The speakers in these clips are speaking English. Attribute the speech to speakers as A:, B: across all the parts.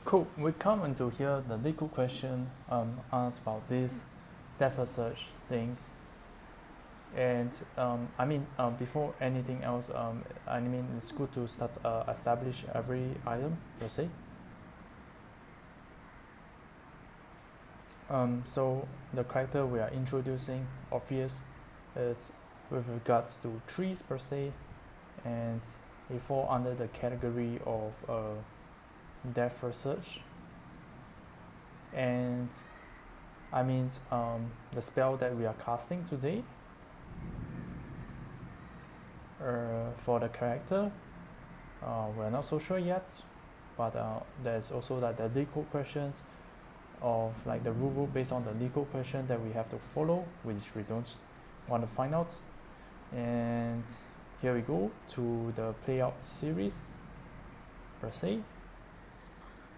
A: Cool. We come into here the Leetcode question asks about this depth of search thing, and before anything else, it's good to start establish every item per se. So the character we are introducing, obvious, is with regards to trees per se, and they fall under the category of depth of search. And the spell that we are casting today for the character, we're not so sure yet, but there's also like the Leetcode questions of like the rule based on the Leetcode question that we have to follow, which we don't want to find out. And here we go to the playout series per se.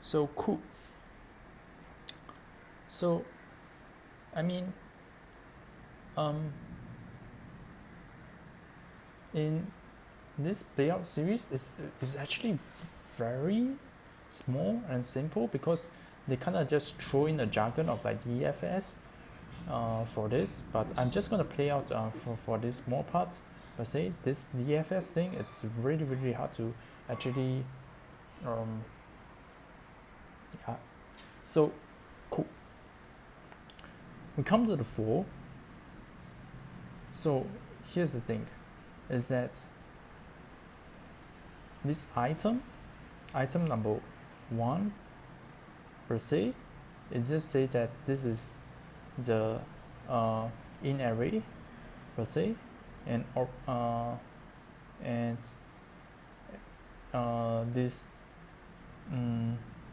A: So cool. So in this playout series is actually very small and simple, because they kind of just throw in a jargon of like DFS for this, but I'm just going to play out for this small part per se. This DFS thing, it's really really hard to actually so cool. We come to the 4. So here's the thing, is that this item number 1 per se, it just says that this is the in array per se, and this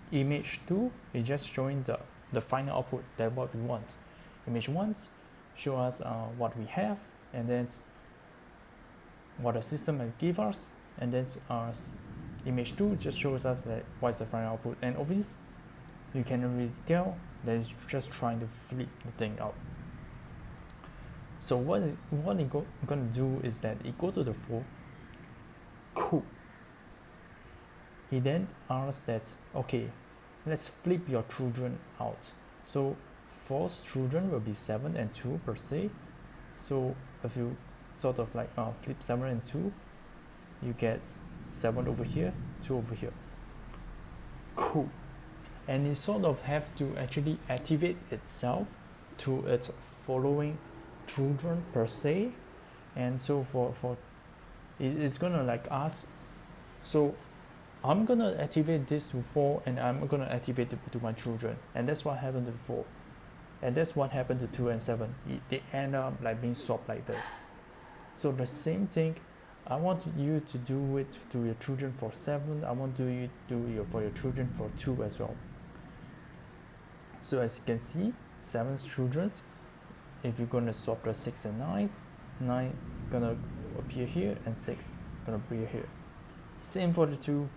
A: image 2 is just showing the final output, that what we want. Image 1 show us what we have, and then what the system has give us, and then image 2 just shows us that what's the final output. And obviously you can already tell that it's just trying to flip the thing out. So what it gonna do is that it go to the 4. Cool. He then asks that, okay, let's flip your children out. So false children will be 7 and 2 per se. So if you sort of like flip 7 and 2, you get 7 over here, 2 over here. Cool. And it sort of have to actually activate itself to its following children per se. And so for it's gonna like ask, so I'm gonna activate this to 4, and I'm gonna activate it to my children, and that's what happened to 4, and that's what happened to 2 and 7. They end up like being swapped like this. So the same thing, I want you to do it to your children for 7. I want you to do it for your children for 2 as well. So as you can see, 7's children, if you're gonna swap the 6 and 9 gonna appear here, and 6 gonna appear here. Same for the 2,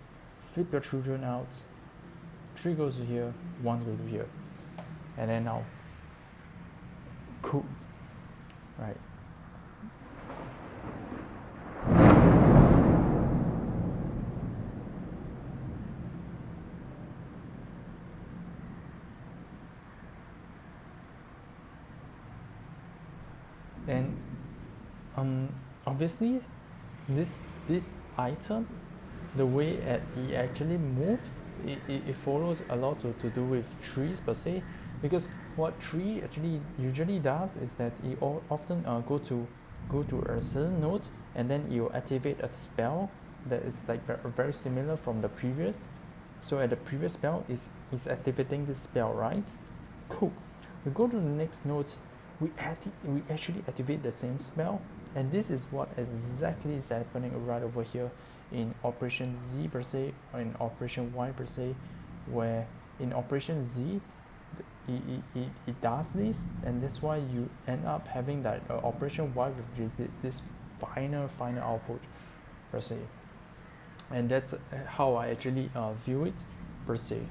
A: flip your children out, 3 goes to here, 1 goes to here, and then now, cool, right? And obviously this item, the way it actually moves, it follows a lot to do with trees per se, because what tree actually usually does is that it often go to a certain node, and then you activate a spell that is like very similar from the previous. So at the previous spell is activating this spell, right? Cool. We go to the next node, we actually activate the same spell, and this is what exactly is happening right over here in operation Z per se, or in operation Y per se, where in operation Z it does this, and that's why you end up having that operation Y with this final output per se, and that's how I actually view it per se.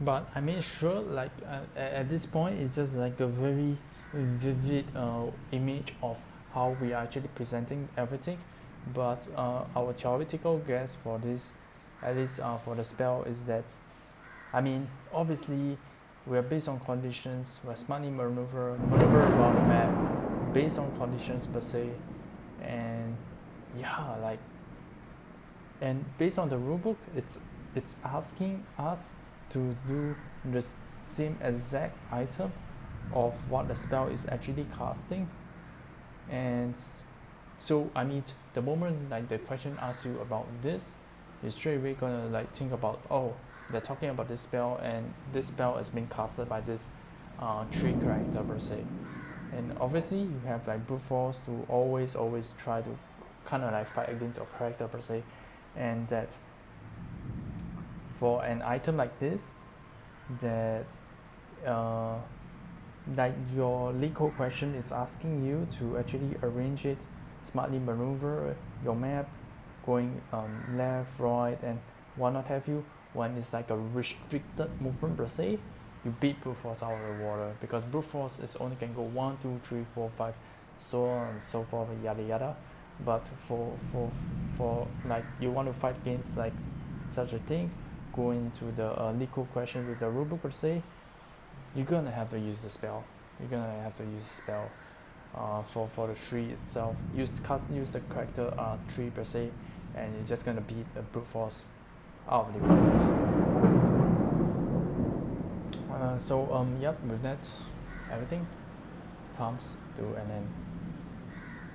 A: but I made sure like at this point it's just like a very vivid image of how we are actually presenting everything. But our theoretical guess for this, at least for the spell, is that, I mean, obviously we are based on conditions, we're smartly maneuver around the map based on conditions per se. And yeah, like, and based on the rulebook, it's asking us to do the same exact item of what the spell is actually casting. And so I mean, the moment like the question asks you about this, you're straight away gonna like think about, oh, they're talking about this spell, and this spell is being casted by this tree character per se. And obviously you have like brute force to always try to kind of like fight against your character per se. And that for an item like this, that like your Leetcode question is asking you to actually arrange it, smartly maneuver your map, going left, right, and what not have you. When it's like a restricted movement per se, you beat brute force out of the water, because brute force is only can go 1, 2, 3, 4, 5, so on and so forth, yada yada. But for like you want to fight against like such a thing, going to the Leetcode question with the rulebook per se, you're gonna have to use the spell. You're gonna have to use the spell for the tree itself. Use the character tree per se, and you're just gonna beat the brute force out of the waves. So yep, with that, everything comes to an end.